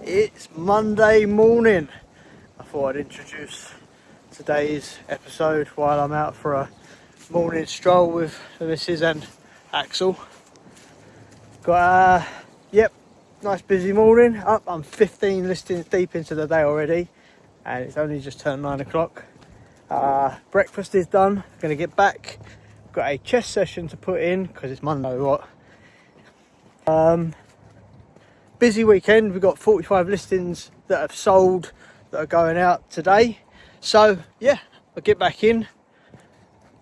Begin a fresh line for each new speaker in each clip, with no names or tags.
It's Monday morning. I thought I'd introduce today's episode while I'm out for a morning stroll with the missus and Axel. Got nice busy morning. I'm 15 listings deep into the day already, and it's only just turned 9 o'clock. Breakfast is done. Gonna get back. Got a chess session to put in because it's Monday. Busy weekend. We've got 45 listings that have sold that are going out today. So yeah, I'll get back in,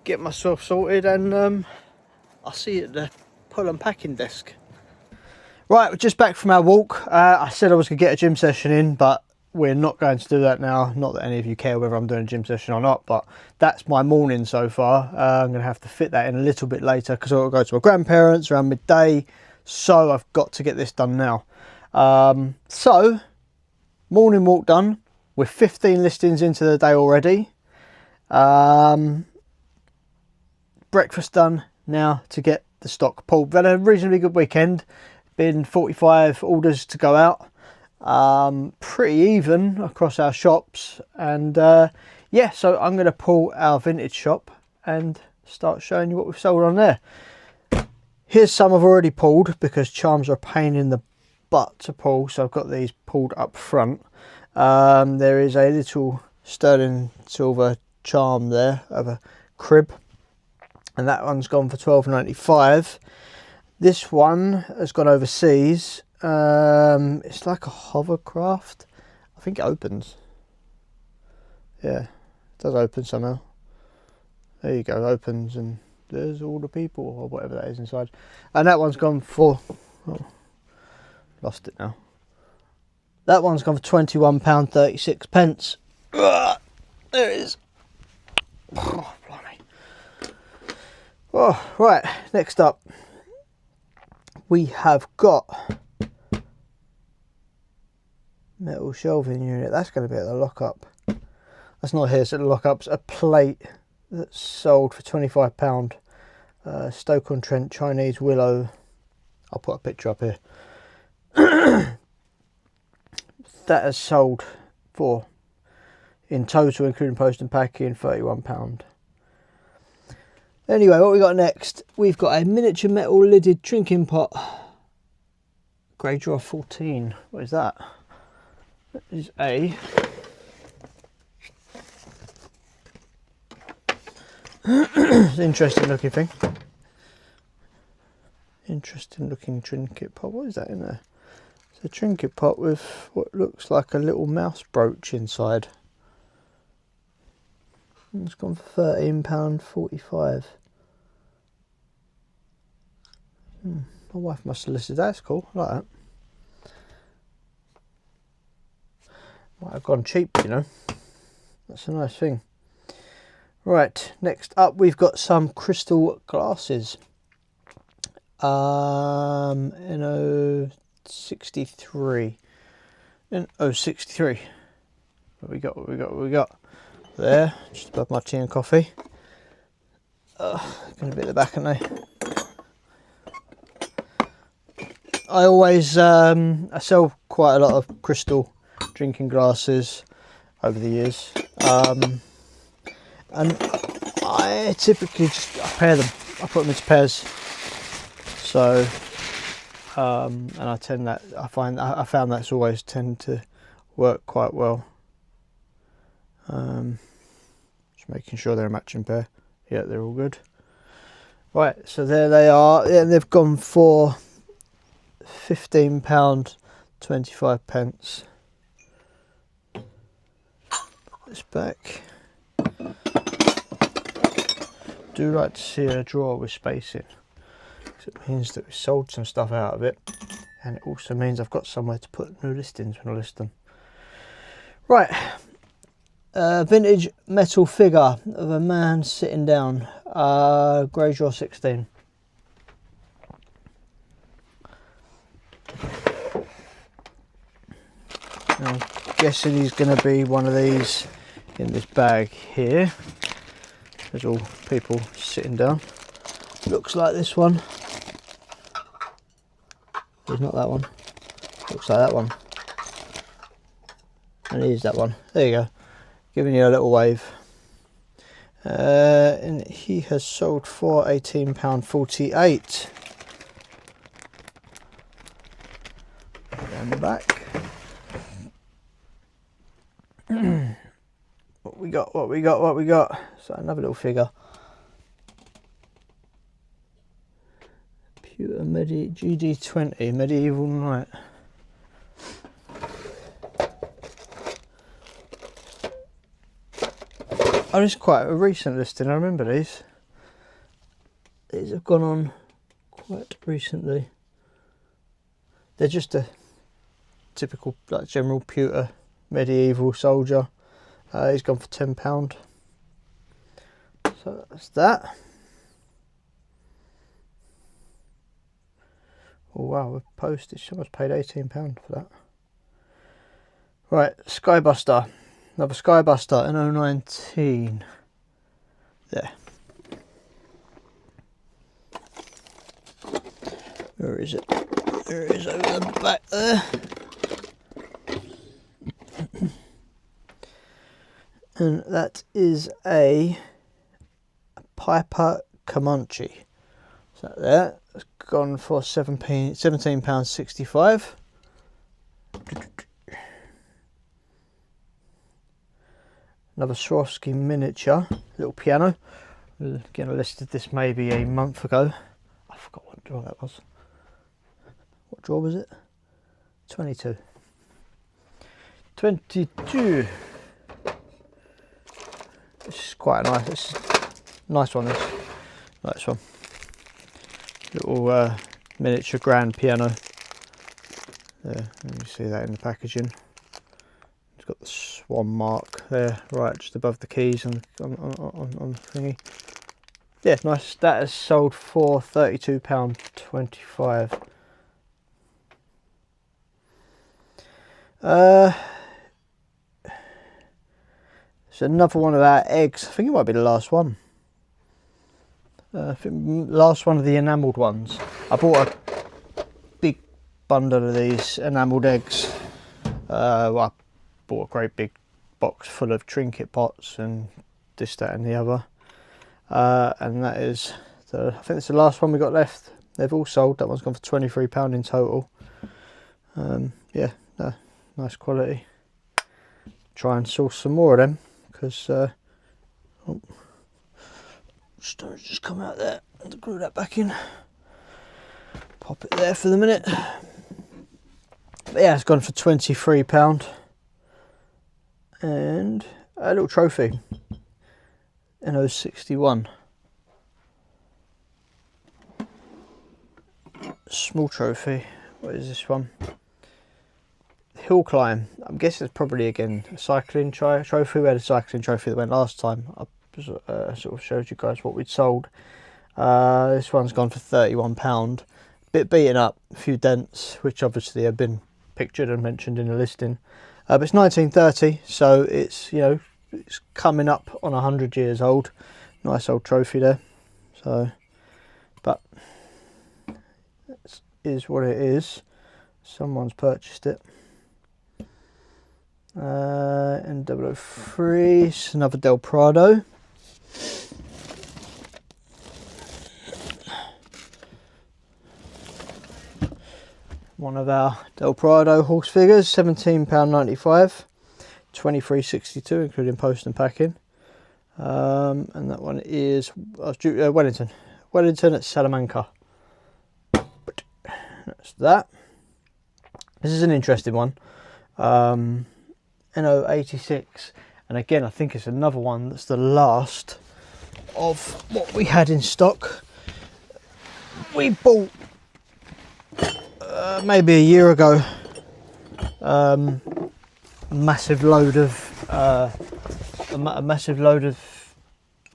get myself sorted, and I'll see you at the pull and packing desk. Right, we're just back from our walk. I said I was going to get a gym session in, but we're not going to do that now. Not that any of you care whether I'm doing a gym session or not, but that's my morning so far. I'm going to have to fit that in a little bit later because I'll go to my grandparents around midday. So I've got to get this done now. So morning walk done. We're 15 listings into the day already. Breakfast done. Now to get the stock pulled. We've had a reasonably good weekend. Been 45 orders to go out. Pretty even across our shops, and yeah, so I'm going to pull our vintage shop and start showing you what we've sold on there. Here's some I've already pulled because charms are a pain in the butt to pull, so I've got these pulled up front. There is a little sterling silver charm there of a crib, and that one's gone for £12.95. This one has gone overseas. It's like a hovercraft. I think it opens. Yeah, it does open somehow. There you go, opens, and there's all the people or whatever that is inside. And that one's gone for, oh, lost it now. That one's gone for £21.36. There it is. Oh, blimey. Oh, right, next up we have got metal shelving unit. That's going to be at the lockup. That's not here, it's at the lockup's a plate that's sold for £25. Stoke-on-Trent Chinese willow. I'll put a picture up here. That has sold for, in total including post and packing, £31. Anyway, what we got next? We've got a miniature metal lidded drinking pot. Grey Draw 14. What is that? That is a it's an interesting looking thing. Interesting looking trinket pot. What is that in there? It's a trinket pot with what looks like a little mouse brooch inside. It's gone for £13.45. My wife must have listed that. That's cool. I like that. Might have gone cheap, you know. That's a nice thing. Right, next up we've got some crystal glasses. NO63. NO63. What we got? There, just above my tea and coffee. Gonna be at the back, aren't they? I always I sell quite a lot of crystal drinking glasses over the years, and I typically just pair them. I put them into pairs. So, and I found that's always tend to work quite well. Just making sure they're a matching pair. Yeah, they're all good. Right, so there they are. Yeah, they've gone for £15.25. Put this back. Do like to see a drawer with spacing, because it means that we sold some stuff out of it, and it also means I've got somewhere to put new listings when I list them. Right. Vintage metal figure of a man sitting down. Grey Draw 16. I'm guessing he's going to be one of these in this bag here. There's all people sitting down. Looks like this one. It's not that one. Looks like that one. And here's that one. There you go. Giving you a little wave. And he has sold for £18.48. Down the back. What we got? So another little figure. Pewter GD20 Medieval Knight. Oh, this is quite a recent listing. I remember these. These have gone on quite recently. They're just a typical, like, general pewter medieval soldier. He's gone for £10. So that's that. Oh wow, with postage, someone's paid £18 for that. Right, Skybuster. Another Skybuster in 019. There. Where is it? There it is, over the back there. And that is a Piper Comanche. So there, it's gone for £17.65. Another Swarovski miniature, little piano. Again, I listed this maybe a month ago. I forgot what drawer that was. What drawer was it? 22. 22. This is quite a nice one. This nice one. Little miniature grand piano. There, you see that in the packaging. It's got the swan mark there, right just above the keys on the thingy. Yeah, nice. That has sold for £32.25. It's another one of our eggs. I think it might be the last one. I think last one of the enamelled ones. I bought a big bundle of these enamelled eggs. Well, I bought a great big box full of trinket pots and this, that and the other. And that is, I think it's the last one we got left. They've all sold. That one's gone for £23 in total. Yeah, no, nice quality. Try and source some more of them, because storage just come out there. And glue that back in. Pop it there for the minute. But yeah, it's gone for £23. And a little trophy. NO61. Small trophy. What is this one? Hill climb. I'm guessing it's probably again a cycling trophy. We had a cycling trophy that went last time. I sort of showed you guys what we'd sold. This one's gone for £31. Bit beaten up, a few dents, which obviously have been pictured and mentioned in the listing. But it's 1930, so it's, you know, it's coming up on 100 years old. Nice old trophy there. So, but it is what it is. Someone's purchased it. And 003, it's another Del Prado. One of our Del Prado horse figures, £17.95, £23.62 including post and packing. And that one is Wellington at Salamanca. But that's that. This is an interesting one. NO86, and again I think it's another one that's the last of what we had in stock. We bought maybe a year ago a massive load of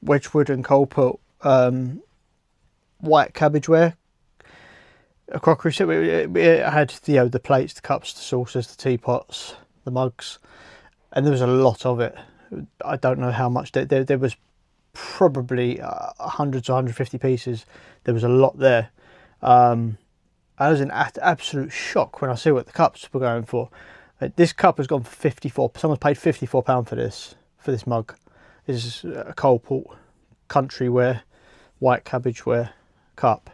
Wedgwood and Coalport white cabbageware, a crockery set. We had the plates, the cups, the saucers, the teapots, the mugs, and there was a lot of it. I don't know how much. There was probably 100 to 150 pieces. There was a lot there. I was in absolute shock when I see what the cups were going for. This cup has gone for 54. Someone's paid £54 for this mug. This is a Coalport country wear, white cabbage wear cup.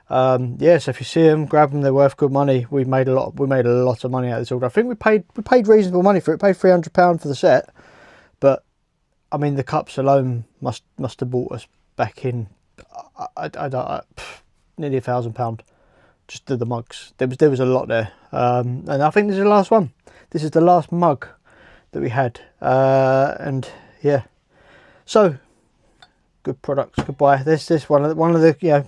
Yeah, so if you see them, grab them. They're worth good money. We made a lot of money out of this order. I think we paid reasonable money for it. Paid £300 for the set, but I mean the cups alone must have bought us back in nearly £1,000. Just the mugs. There was a lot there, and I think this is the last one. This is the last mug that we had, and yeah. So good products. Goodbye. This one of the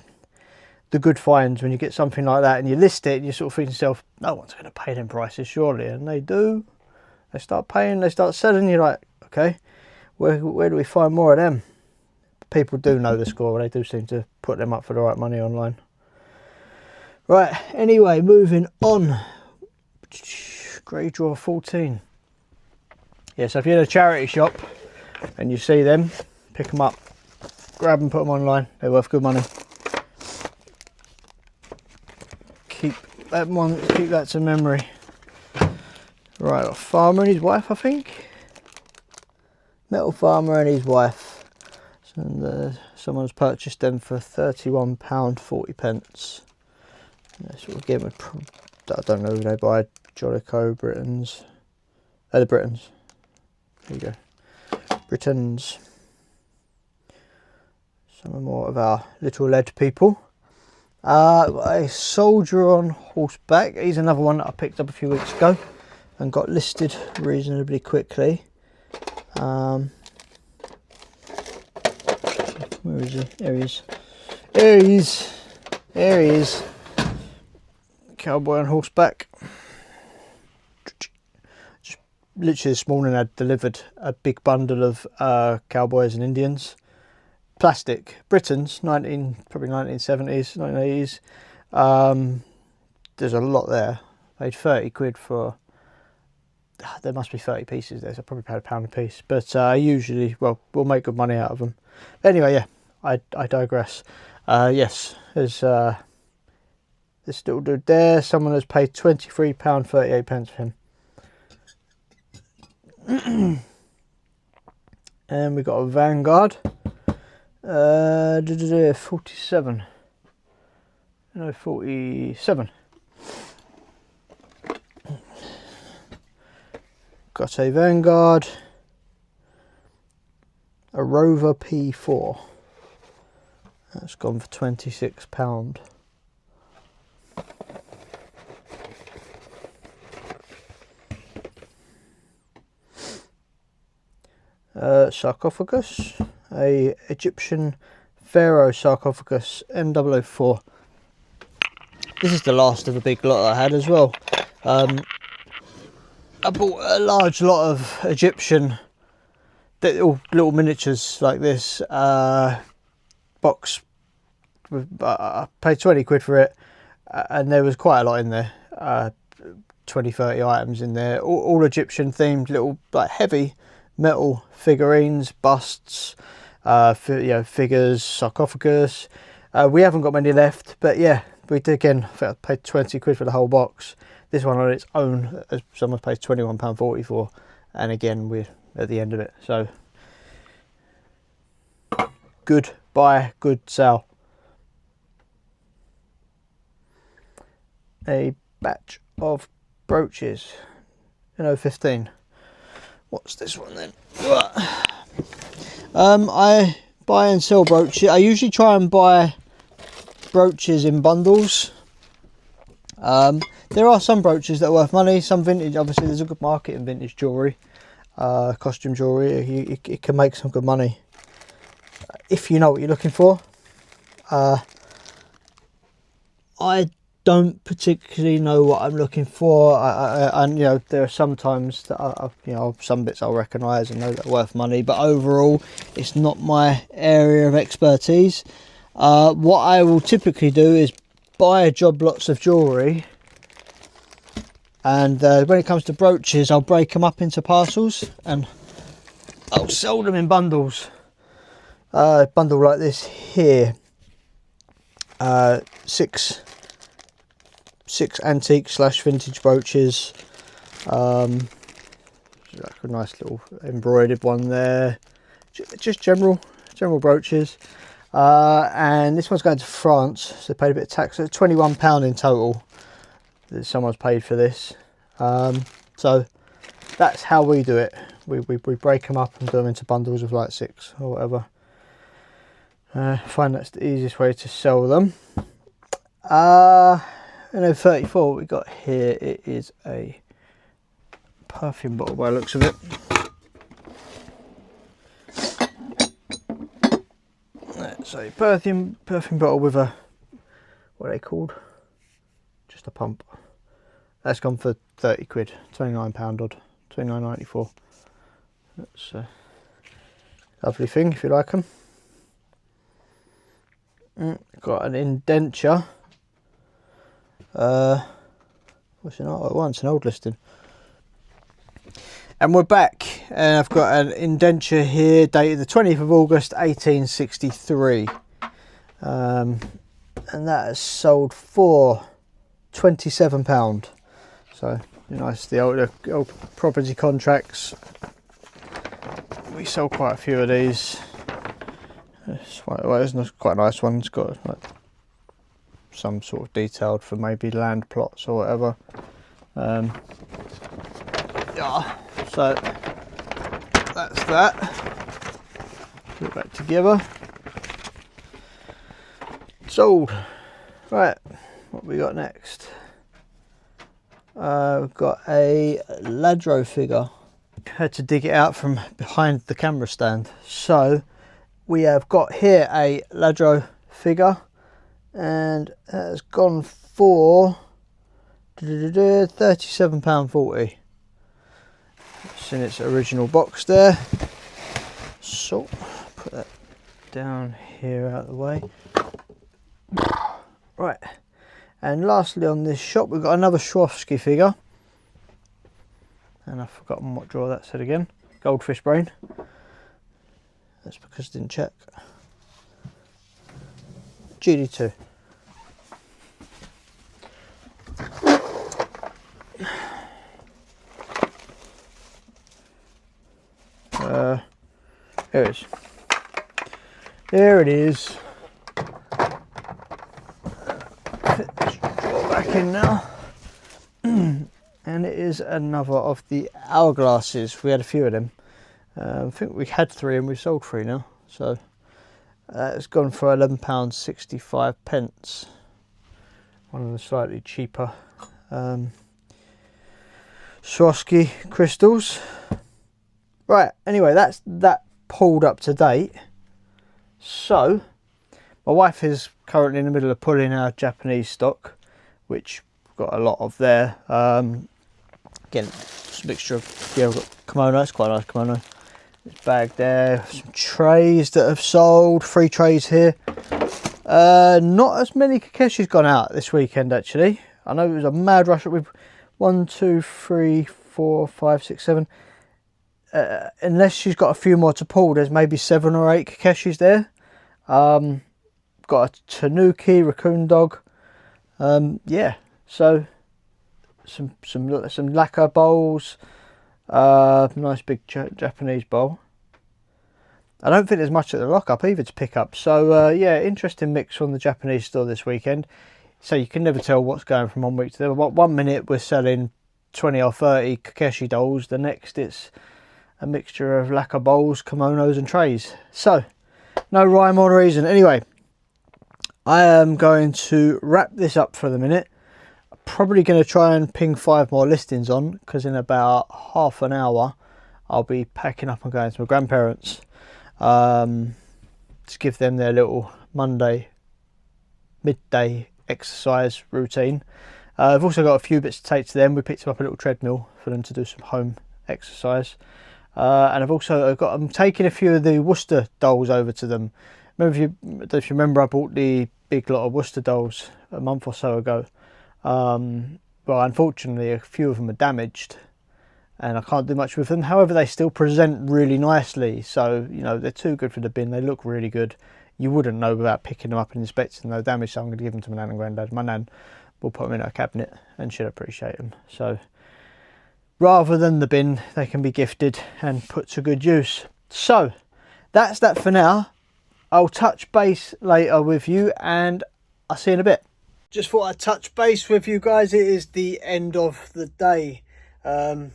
the good finds when you get something like that and you list it and you sort of think to yourself, no one's going to pay them prices surely, and they do. They start paying. They start selling. You're like, okay, where do we find more of them? People do know the score. They do seem to put them up for the right money online. Right, anyway, moving on. Grey Draw 14. Yeah, so if you're in a charity shop and you see them, pick them up, grab them, put them online. They're worth good money. Keep that to memory. Right, a farmer and his wife, I think. Metal farmer and his wife. And someone's purchased them for £31.40. That's what again, I don't know who they buy. Jollico, Britons. The Britons. There you go. Britons. Some more of our little lead people. A soldier on horseback. He's another one that I picked up a few weeks ago and got listed reasonably quickly. Where is he? There he is. There he is. There he is. Cowboy on horseback. Just literally this morning I delivered a big bundle of cowboys and Indians. Plastic. Britons, probably 1970s, 1980s. There's a lot there. Paid 30 quid for, there must be 30 pieces there, so I probably paid £1 a piece. But usually, well, we'll make good money out of them. But anyway, yeah, I digress. Yes, there's this little dude there. Someone has paid £23.38 for him. And we got a Vanguard. 47. No, 47. Got a Vanguard. A Rover P4. That's gone for £26. Sarcophagus, a Egyptian Pharaoh sarcophagus M004. This is the last of a big lot I had as well. I bought a large lot of Egyptian little miniatures like this. Box. I paid 20 quid for it, and there was quite a lot in there. 20-30 items in there, all Egyptian themed, little like heavy metal figurines, busts, figures, sarcophagus. We haven't got many left, but yeah, we did again. I think I paid 20 quid for the whole box. This one on its own, someone's paid £21.40 for, and again we're at the end of it. So good buy, good sell. A batch of brooches, 15. What's this one then? I buy and sell brooches. I usually try and buy brooches in bundles. There are some brooches that are worth money, some vintage. Obviously there's a good market in vintage jewellery, costume jewellery. It can make some good money if you know what you're looking for. I don't particularly know what I'm looking for. And there are sometimes that some bits I'll recognise and know that are worth money, but overall it's not my area of expertise. What I will typically do is buy job lots of jewellery, and when it comes to brooches I'll break them up into parcels and I'll sell them in bundles. A bundle like this here, six antique / vintage brooches Like a nice little embroidered one there. Just general brooches. And this one's going to France, so they paid a bit of tax. So it's £21 in total that someone's paid for this. So that's how we do it. We break them up and do them into bundles of like 6 or whatever. I find that's the easiest way to sell them. And then 34 what we got here, it is a perfume bottle by the looks of it. It's a perfume bottle with a, what are they called? Just a pump. That's gone for 30 quid, £29 odd, 29.94. That's a lovely thing if you like them. Got an indenture. What's an old one? It's an old listing. And we're back, and I've got an indenture here dated the 20th of August 1863, and that is sold for £27. So nice, the old property contracts. We sell quite a few of these. It's quite a nice one. It's got like some sort of detailed for maybe land plots or whatever. Yeah, so that's that. Put it back together. Sold. Right, what we got next? We've got a Lladró figure. Had to dig it out from behind the camera stand. So we have got here a Lladró figure, and it has gone for £37.40. It's in its original box there. So put that down here out of the way. Right, and lastly on this shop we've got another Swarovski figure, and I've forgotten what drawer that said again. Goldfish brain. That's because I didn't check. GD2. Here it is. There it is. Fit this drawer back in now. And it is another of the hourglasses. We had a few of them. I think we had 3 and we sold 3 now. So it's gone for £11.65. One of the slightly cheaper Swarovski crystals. Right, anyway, that's that pulled up to date. So my wife is currently in the middle of pulling our Japanese stock, which we've got a lot of there. Again, it's a mixture of, yeah, we've got kimono. It's quite a nice kimono. This bag there, some trays that have sold, 3 trays here. Not as many Kakeshis gone out this weekend actually. I know it was a mad rush with 1, 2, 3, 4, 5, 6, 7. Unless she's got a few more to pull, there's maybe 7 or 8 Kakeshis there. Got a Tanuki raccoon dog. Yeah, so some lacquer bowls. Nice big Japanese bowl. I don't think there's much at the lockup either to pick up. So yeah, interesting mix from the Japanese store this weekend. So you can never tell what's going from one week to the other. 1 minute we're selling 20 or 30 Kakeshi dolls. The next it's a mixture of lacquer bowls, kimonos and trays. So no rhyme or reason. Anyway, I am going to wrap this up for the minute. Probably going to try and ping 5 more listings on, because in about half an hour I'll be packing up and going to my grandparents to give them their little Monday midday exercise routine. I've also got a few bits to take to them. We picked up a little treadmill for them to do some home exercise, and I'm taking a few of the Worcester dolls over to them. If you remember, I bought the big lot of Worcester dolls a month or so ago. Well, unfortunately a few of them are damaged and I can't do much with them. However, they still present really nicely, so you know, they're too good for the bin. They look really good. You wouldn't know without picking them up and inspecting no damage, so I'm going to give them to my nan and granddad. My nan will put them in her cabinet and she'll appreciate them. So rather than the bin, they can be gifted and put to good use. So that's that for now. I'll touch base later with you and I'll see you in a bit. Just thought I'd touch base with you guys. It is the end of the day. I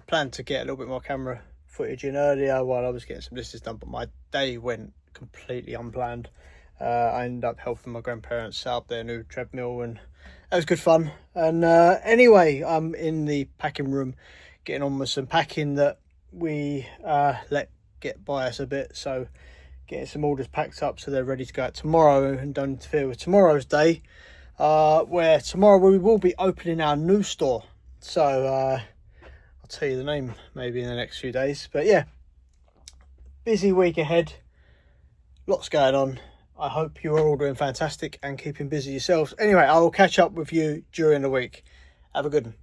planned to get a little bit more camera footage in earlier while I was getting some listings done, but my day went completely unplanned. I ended up helping my grandparents set up their new treadmill, and that was good fun. And anyway, I'm in the packing room getting on with some packing that we let get by us a bit, so getting some orders packed up so they're ready to go out tomorrow and don't interfere with tomorrow's day, where tomorrow we will be opening our new store. So I'll tell you the name maybe in the next few days. But yeah, busy week ahead, lots going on. I hope you are all doing fantastic and keeping busy yourselves. Anyway, I will catch up with you during the week. Have a good one.